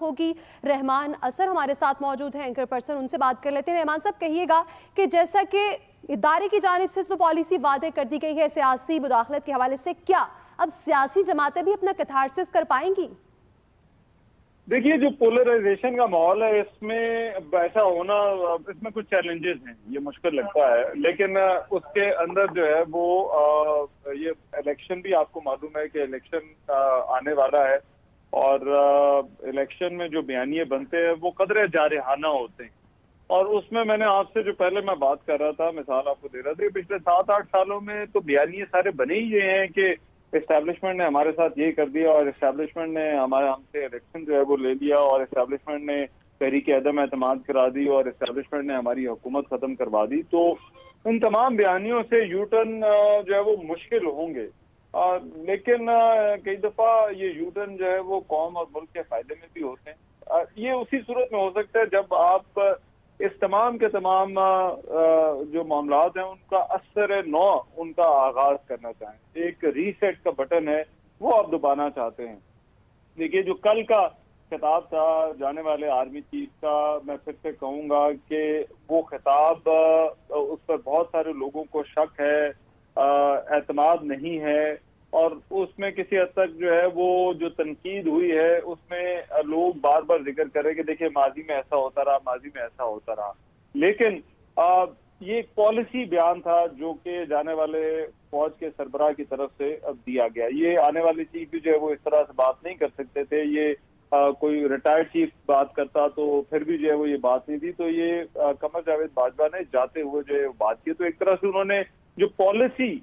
होगी। रहमान असर हमारे साथ मौजूद है, एंकर पर्सन, उनसे बात कर लेते हैं। रहमान साहब, कहिएगा कि जैसा कि इदारे की जानिब से तो पॉलिसी वादे कर दी गई है सियासी मुदाखलत के हवाले से, क्या अब सियासी जमातें भी अपना कैथारसिस कर पाएंगी? देखिए, जो पोलराइजेशन का माहौल है इसमें ऐसा होना, इसमें कुछ चैलेंजेस हैं, ये मुश्किल लगता है, लेकिन उसके अंदर जो है वो ये इलेक्शन भी आपको मालूम है कि इलेक्शन आने वाला है और इलेक्शन में जो बयानिए बनते हैं वो कदरे जारहाना होते हैं। और उसमें मैंने आपसे जो पहले मैं बात कर रहा था, मिसाल आपको दे रहा था, पिछले 7-8 सालों में तो बयानिए सारे बने ही ये हैं कि एस्टैब्लिशमेंट ने हमारे साथ ये कर दिया और एस्टैब्लिशमेंट ने हमसे इलेक्शन जो है वो ले लिया और एस्टैब्लिशमेंट ने तहरीक अदम एतमाद करा दी और एस्टैब्लिशमेंट ने हमारी हुकूमत खत्म करवा दी। तो उन तमाम बयानियों से यू टर्न जो है वो मुश्किल होंगे, लेकिन कई दफा ये यू टर्न जो है वो कौम और मुल्क के फायदे में भी होते हैं। ये उसी सूरत में हो सकता है जब आप इस तमाम के तमाम जो मामलात हैं उनका असर नौ उनका आगाज करना चाहें, एक रीसेट का बटन है वो आप दबाना चाहते हैं। देखिए, जो कल का खिताब था जाने वाले आर्मी चीफ का, मैं फिर से कहूंगा कि वो खिताब उस पर बहुत सारे लोगों को शक है, एतमाद नहीं है और उसमें किसी हद तक जो है वो जो तनकीद हुई है उसमें लोग बार बार जिक्र कर रहे हैं कि देखिए माजी में ऐसा होता रहा, माजी में ऐसा होता रहा। लेकिन ये एक पॉलिसी बयान था जो कि जाने वाले फौज के सरबराह की तरफ से अब दिया गया। ये आने वाले चीफ भी जो है वो इस तरह से बात नहीं कर सकते थे, ये कोई रिटायर्ड चीफ बात करता तो फिर भी जो है वो ये बात नहीं थी। तो ये कमर जावेद बाजवा ने जाते हुए जो है बात की, तो एक तरह से उन्होंने जो पॉलिसी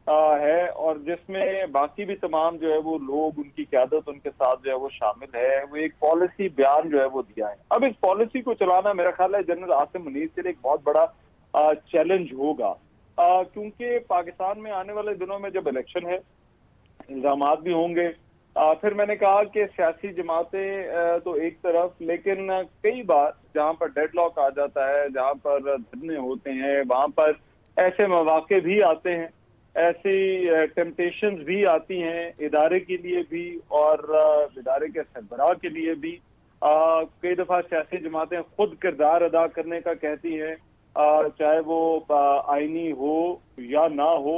है और जिसमें बाकी भी तमाम जो है वो लोग, उनकी क़यादत उनके साथ जो है वो शामिल है, वो एक पॉलिसी बयान जो है वो दिया है। अब इस पॉलिसी को चलाना मेरा ख्याल है जनरल आसिम मुनीर के लिए एक बहुत बड़ा चैलेंज होगा, क्योंकि पाकिस्तान में आने वाले दिनों में जब इलेक्शन है, इल्जामात भी होंगे। फिर मैंने कहा कि सियासी जमातें तो एक तरफ, लेकिन कई बार जहां पर डेडलॉक आ जाता है, जहां पर धरने होते हैं, वहां पर ऐसे मौके भी आते हैं, ऐसी टेम्पटेशंस भी आती हैं इदारे के लिए भी और इदारे के सरबराह के लिए भी। कई दफा सियासी जमातें खुद किरदार अदा करने का कहती हैं, चाहे वो आईनी हो या ना हो,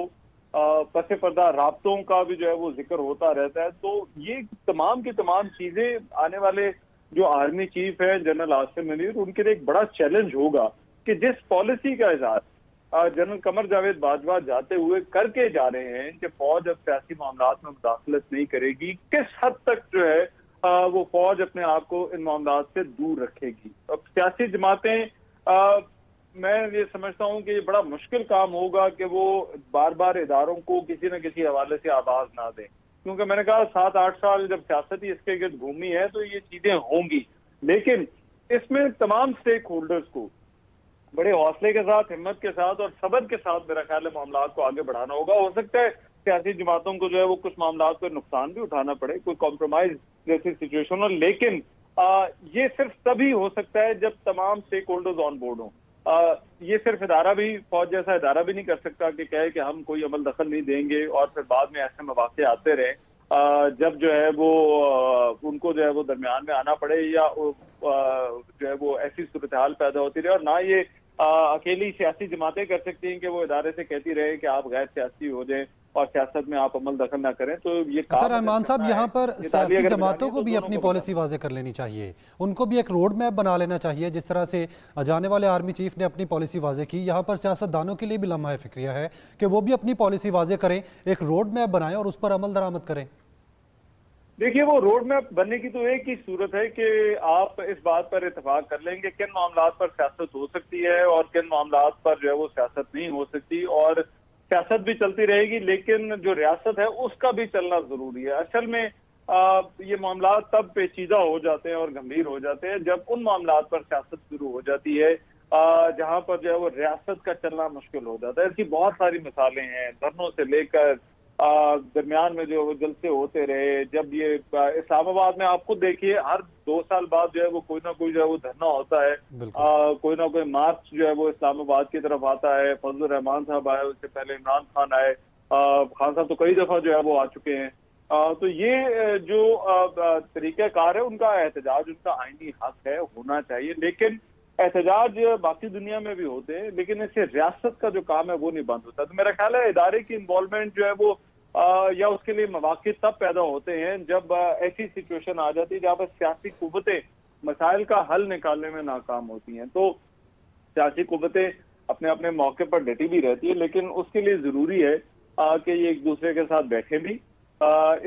पसे पर्दा राब्तों का भी जो है वो जिक्र होता रहता है। तो ये तमाम की तमाम चीजें आने वाले जो आर्मी चीफ है जनरल आसिम मुनीर, उनके लिए एक बड़ा चैलेंज होगा कि जिस पॉलिसी का इजहार जनरल कमर जावेद बाजवा जाते हुए करके जा रहे हैं कि फौज अब सियासी मामलात में मुदाखलत नहीं करेगी, किस हद तक जो है वो फौज अपने आप को इन मामलात से दूर रखेगी। अब सियासी जमातें, मैं ये समझता हूँ कि ये बड़ा मुश्किल काम होगा कि वो बार बार इदारों को किसी न किसी हवाले से आवाज ना दें, क्योंकि मैंने कहा 7-8 साल जब सियासत ही इसके गिर्द घूमी है तो ये चीजें होंगी। लेकिन इसमें तमाम स्टेक होल्डर्स को बड़े हौसले के साथ, हिम्मत के साथ और सब्र के साथ मेरा ख्याल है मामलात को आगे बढ़ाना होगा। हो सकता है सियासी जमातों को जो है वो कुछ मामलात पर नुकसान भी उठाना पड़े, कोई कॉम्प्रोमाइज जैसी सिचुएशन हो, लेकिन ये सिर्फ तभी हो सकता है जब तमाम स्टेक होल्डर्स ऑन बोर्ड हों। ये सिर्फ इदारा भी, फौज जैसा इदारा भी नहीं कर सकता कि कहे कि हम कोई अमल दखल नहीं देंगे और फिर बाद में ऐसे मौके आते रहे जब जो है वो उनको जो है वो दरमियान में आना पड़े या जो है वो ऐसी सूरत हाल पैदा होती रहे। और ना ये अकेली सियासी जमातें कर सकती हैं कि वो इदारे से कहती रहे कि आप गैर सियासी हो जाएं और सियासत में आप अमल दखल ना करें। तो ये अच्छा रहमान साहब, यहाँ पर सियासी जमातों को भी अपनी पॉलिसी वाजे कर लेनी चाहिए, उनको भी एक रोड मैप बना लेना चाहिए। जिस तरह से जाने वाले आर्मी चीफ ने अपनी पॉलिसी वाजे की, यहाँ पर सियासतदानों के लिए भी लम्हा फिक्रिया है कि वो भी अपनी पॉलिसी वाजे करें, एक रोड मैप बनाएं और उस पर अमल दरामद करें। देखिए, वो रोड मैप बनने की तो एक ही सूरत है कि आप इस बात पर इत्तेफाक कर लेंगे किन मामलात पर सियासत हो सकती है और किन मामलात पर जो है वो सियासत नहीं हो सकती, और सियासत भी चलती रहेगी लेकिन जो रियासत है उसका भी चलना जरूरी है। असल में ये मामलात तब पेचीदा हो जाते हैं और गंभीर हो जाते हैं जब उन मामलात पर सियासत शुरू हो जाती है जहां पर जो है वो रियासत का चलना मुश्किल हो जाता है। इसकी बहुत सारी मिसालें हैं, धरनों से लेकर दरमियान में जो जलसे होते रहे। जब ये इस्लामाबाद में आपको देखिए हर 2 साल बाद जो है वो कोई ना कोई जो है वो धरना होता है, कोई ना कोई मार्च जो है वो इस्लामाबाद की तरफ आता है। फजल रहमान साहब आए, उससे पहले इमरान खान आए, खान साहब तो कई दफा जो है वो आ चुके हैं। तो ये जो तरीक़ाकार है उनका एहतजाज, उनका आईनी हक है, होना चाहिए। लेकिन एहतजाज बाकी दुनिया में भी होते हैं, लेकिन इससे रियासत का जो काम है वो नहीं बंद होता। तो मेरा ख्याल है इदारे की इन्वॉल्वमेंट जो है वो या उसके लिए मौके तब पैदा होते हैं जब ऐसी सिचुएशन आ जाती है जहाँ पर सियासी कुव्वतें मसाइल का हल निकालने में नाकाम होती हैं। तो सियासी कुव्वतें अपने अपने मौके पर डटी भी रहती है, लेकिन उसके लिए जरूरी है कि ये एक दूसरे के साथ बैठे भी,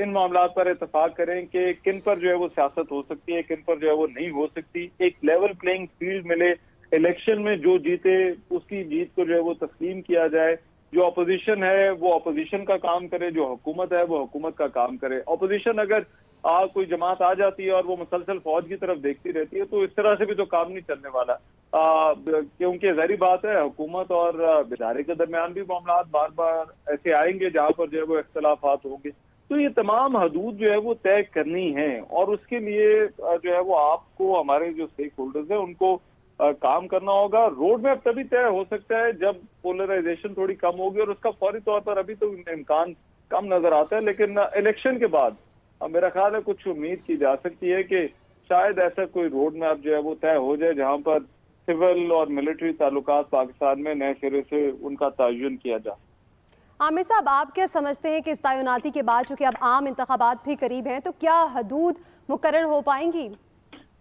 इन मामला पर इतफाक करें कि किन पर जो है वो सियासत हो सकती है, किन पर जो है वो नहीं हो सकती। एक लेवल प्लेइंग फील्ड मिले, इलेक्शन में जो जीते उसकी जीत को जो है वो तस्लीम किया जाए। जो अपोजिशन है वो अपोजिशन का काम करे, जो हुकूमत है वो हुकूमत का काम करे। अपोजिशन अगर कोई जमात आ जाती है और वो मुसलसल फौज की तरफ देखती रहती है तो इस तरह से भी तो काम नहीं चलने वाला, क्योंकि ज़ाहिर बात है हुकूमत और इदारे के दरमियान भी मामला बार बार ऐसे आएंगे जहाँ पर जो है वो इख्तलाफात होंगे। तो ये तमाम हदूद जो है वो तय करनी है और उसके लिए जो है वो आपको, हमारे जो स्टेक होल्डर्स हैं उनको काम करना होगा। रोड मैप तभी तय हो सकता है जब पोलराइजेशन थोड़ी कम होगी, और उसका फौरी तौर पर अभी तो इम्कान कम नजर आता है। लेकिन इलेक्शन के बाद मेरा ख्याल है कुछ उम्मीद की जा सकती है कि शायद ऐसा कोई रोड मैप जो है वो तय हो जाए जहां पर सिविल और मिलिट्री ताल्लुकात पाकिस्तान में नए सिरे से उनका तयन किया जाए। आमिर साहब, आप क्या समझते हैं कि इस तयनाती के बाद, चूंकि अब आम इंतखाबात भी करीब हैं, तो क्या हदूद मुकर्रर हो पाएंगी?